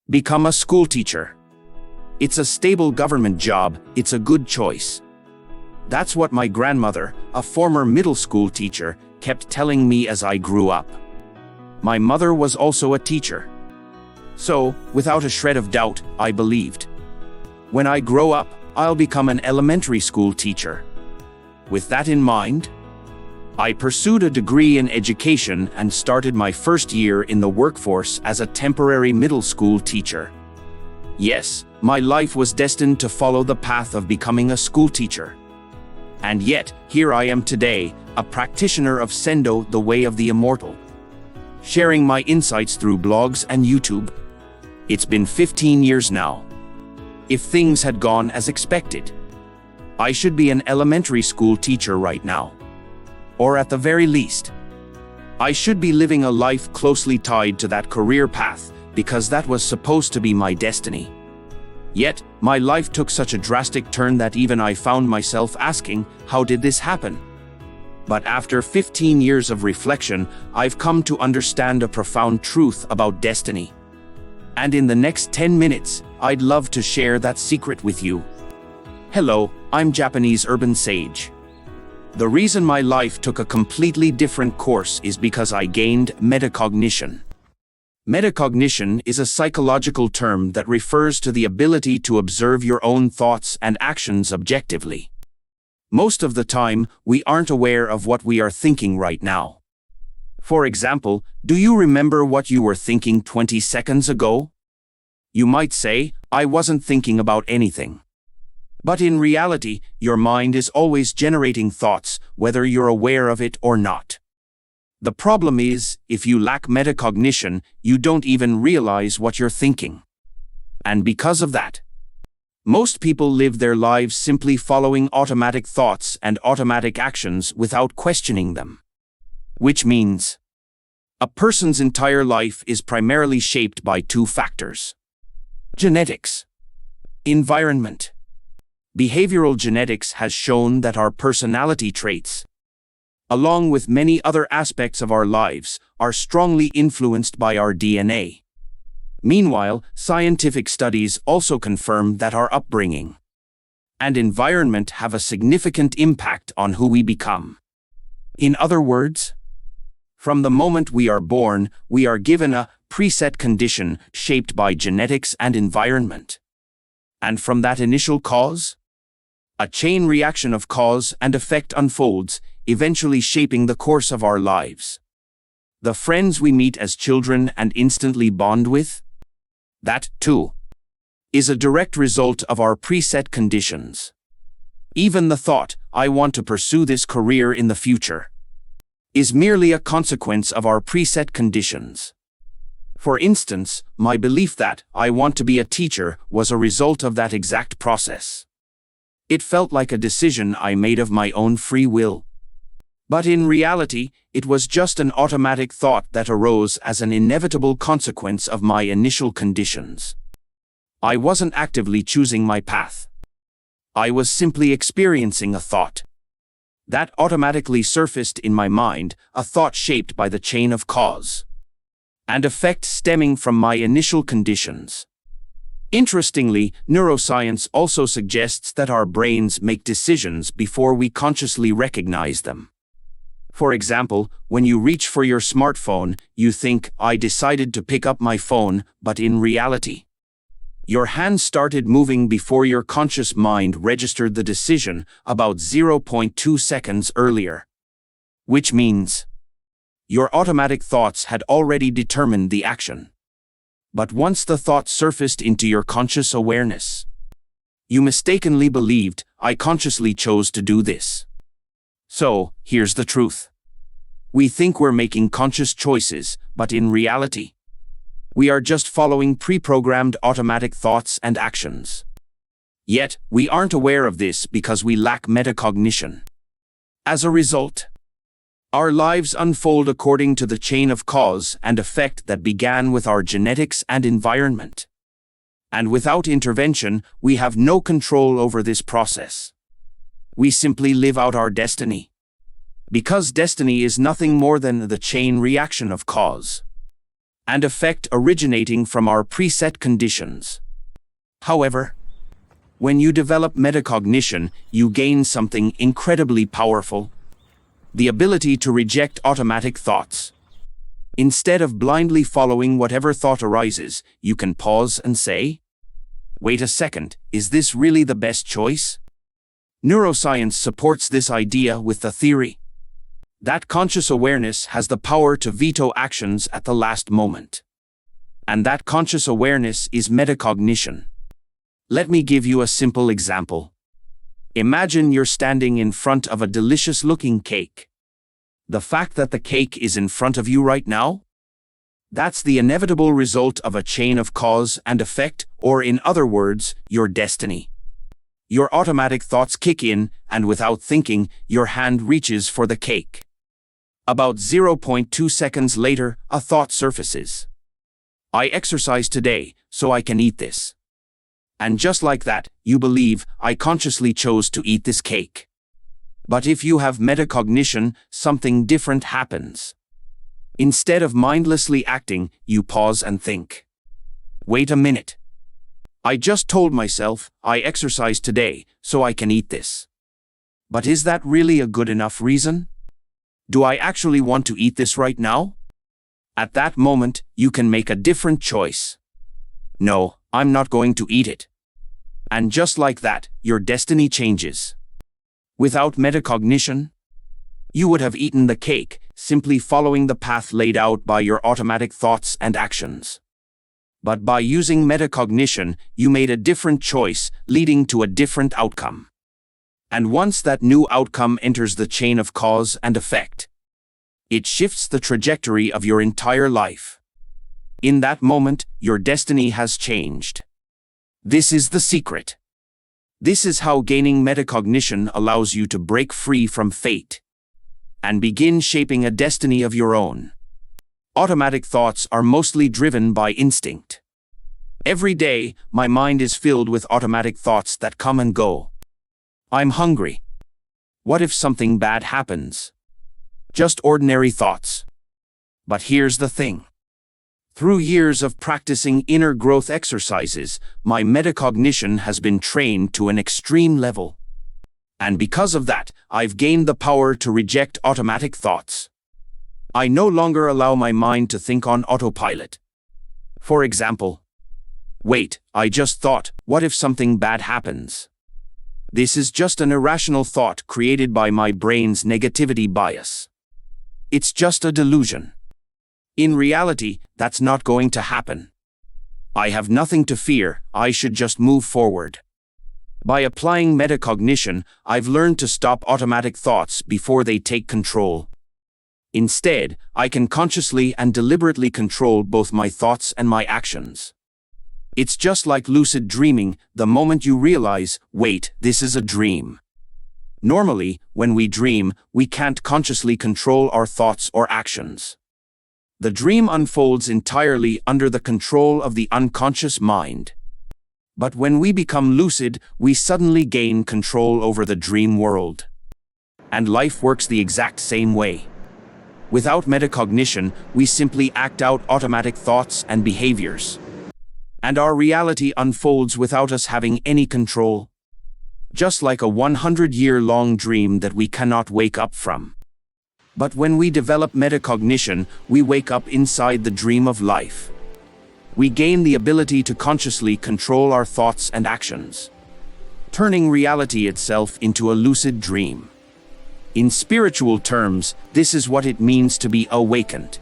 Become a school teacher. It's a stable government job, it's a good choice. That's what my grandmother, a former middle school teacher, kept telling me as I grew up. My mother was also a teacher. So, without a shred of doubt, I believed. When I grow up, I'll become an elementary school teacher. With that in mind, I pursued a degree in education and started my first year in the workforce as a temporary middle school teacher. Yes, my life was destined to follow the path of becoming a school teacher. And yet, here I am today, a practitioner of Sendo, the way of the immortal, sharing my insights through blogs and YouTube. It's been 15 years now. If things had gone as expected, I should be an elementary school teacher right now. Or at the very least, I should be living a life closely tied to that career path, because that was supposed to be my destiny. Yet, my life took such a drastic turn that even I found myself asking, how did this happen? But after 15 years of reflection, I've come to understand a profound truth about destiny. And in the next 10 minutes, I'd love to share that secret with you. Hello, I'm Japanese Urban Sage. The reason my life took a completely different course is because I gained metacognition. Metacognition is a psychological term that refers to the ability to observe your own thoughts and actions objectively. Most of the time, we aren't aware of what we are thinking right now. For example, do you remember what you were thinking 20 seconds ago? You might say, I wasn't thinking about anything. But in reality, your mind is always generating thoughts, whether you're aware of it or not. The problem is, if you lack metacognition, you don't even realize what you're thinking. And because of that, most people live their lives simply following automatic thoughts and automatic actions without questioning them. Which means, a person's entire life is primarily shaped by two factors: genetics, environment. Behavioral genetics has shown that our personality traits, along with many other aspects of our lives, are strongly influenced by our DNA. Meanwhile, scientific studies also confirm that our upbringing and environment have a significant impact on who we become. In other words, from the moment we are born, we are given a preset condition shaped by genetics and environment. And from that initial cause, a chain reaction of cause and effect unfolds, eventually shaping the course of our lives. The friends we meet as children and instantly bond with? That, too, is a direct result of our preset conditions. Even the thought, I want to pursue this career in the future, is merely a consequence of our preset conditions. For instance, my belief that I want to be a teacher was a result of that exact process. It felt like a decision I made of my own free will. But in reality, it was just an automatic thought that arose as an inevitable consequence of my initial conditions. I wasn't actively choosing my path. I was simply experiencing a thought that automatically surfaced in my mind, a thought shaped by the chain of cause and effect stemming from my initial conditions. Interestingly, neuroscience also suggests that our brains make decisions before we consciously recognize them. For example, when you reach for your smartphone, you think, I decided to pick up my phone, but in reality, your hand started moving before your conscious mind registered the decision about 0.2 seconds earlier. Which means, your automatic thoughts had already determined the action. But once the thought surfaced into your conscious awareness, you mistakenly believed, I consciously chose to do this. So, here's the truth. We think we're making conscious choices, but in reality, we are just following pre-programmed automatic thoughts and actions. Yet, we aren't aware of this because we lack metacognition. As a result, our lives unfold according to the chain of cause and effect that began with our genetics and environment. And without intervention, we have no control over this process. We simply live out our destiny. Because destiny is nothing more than the chain reaction of cause and effect originating from our preset conditions. However, when you develop metacognition, you gain something incredibly powerful: the ability to reject automatic thoughts. Instead of blindly following whatever thought arises, you can pause and say, "Wait a second, is this really the best choice?" Neuroscience supports this idea with the theory that conscious awareness has the power to veto actions at the last moment. And that conscious awareness is metacognition. Let me give you a simple example. Imagine you're standing in front of a delicious-looking cake. The fact that the cake is in front of you right now? That's the inevitable result of a chain of cause and effect, or in other words, your destiny. Your automatic thoughts kick in, and without thinking, your hand reaches for the cake. About 0.2 seconds later, a thought surfaces. "I exercise today, so I can eat this." And just like that, you believe, "I consciously chose to eat this cake." But if you have metacognition, something different happens. Instead of mindlessly acting, you pause and think. "Wait a minute. I just told myself, I exercise today, so I can eat this. But is that really a good enough reason? Do I actually want to eat this right now?" At that moment, you can make a different choice. "No, I'm not going to eat it." And just like that, your destiny changes. Without metacognition, you would have eaten the cake, simply following the path laid out by your automatic thoughts and actions. But by using metacognition, you made a different choice, leading to a different outcome. And once that new outcome enters the chain of cause and effect, it shifts the trajectory of your entire life. In that moment, your destiny has changed. This is the secret. This is how gaining metacognition allows you to break free from fate and begin shaping a destiny of your own. Automatic thoughts are mostly driven by instinct. Every day, my mind is filled with automatic thoughts that come and go. I'm hungry. What if something bad happens? Just ordinary thoughts. But here's the thing. Through years of practicing inner growth exercises, my metacognition has been trained to an extreme level. And because of that, I've gained the power to reject automatic thoughts. I no longer allow my mind to think on autopilot. For example, "Wait, I just thought, what if something bad happens?" This is just an irrational thought created by my brain's negativity bias. It's just a delusion. In reality, that's not going to happen. I have nothing to fear, I should just move forward. By applying metacognition, I've learned to stop automatic thoughts before they take control. Instead, I can consciously and deliberately control both my thoughts and my actions. It's just like lucid dreaming, the moment you realize, wait, this is a dream. Normally, when we dream, we can't consciously control our thoughts or actions. The dream unfolds entirely under the control of the unconscious mind. But when we become lucid, we suddenly gain control over the dream world. And life works the exact same way. Without metacognition, we simply act out automatic thoughts and behaviors. And our reality unfolds without us having any control. Just like a 100-year-long dream that we cannot wake up from. But when we develop metacognition, we wake up inside the dream of life. We gain the ability to consciously control our thoughts and actions, turning reality itself into a lucid dream. In spiritual terms, this is what it means to be awakened.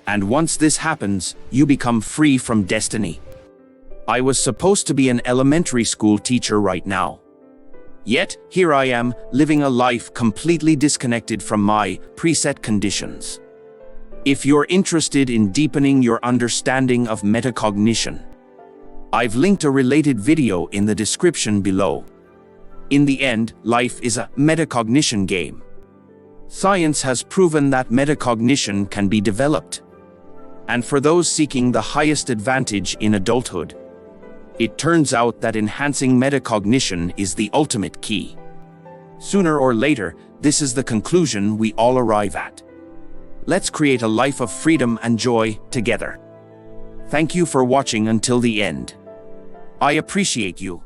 And once this happens, you become free from destiny. I was supposed to be an elementary school teacher right now. Yet, here I am, living a life completely disconnected from my preset conditions. If you're interested in deepening your understanding of metacognition, I've linked a related video in the description below. In the end, life is a metacognition game. Science has proven that metacognition can be developed. And for those seeking the highest advantage in adulthood, it turns out that enhancing metacognition is the ultimate key. Sooner or later, this is the conclusion we all arrive at. Let's create a life of freedom and joy together. Thank you for watching until the end. I appreciate you.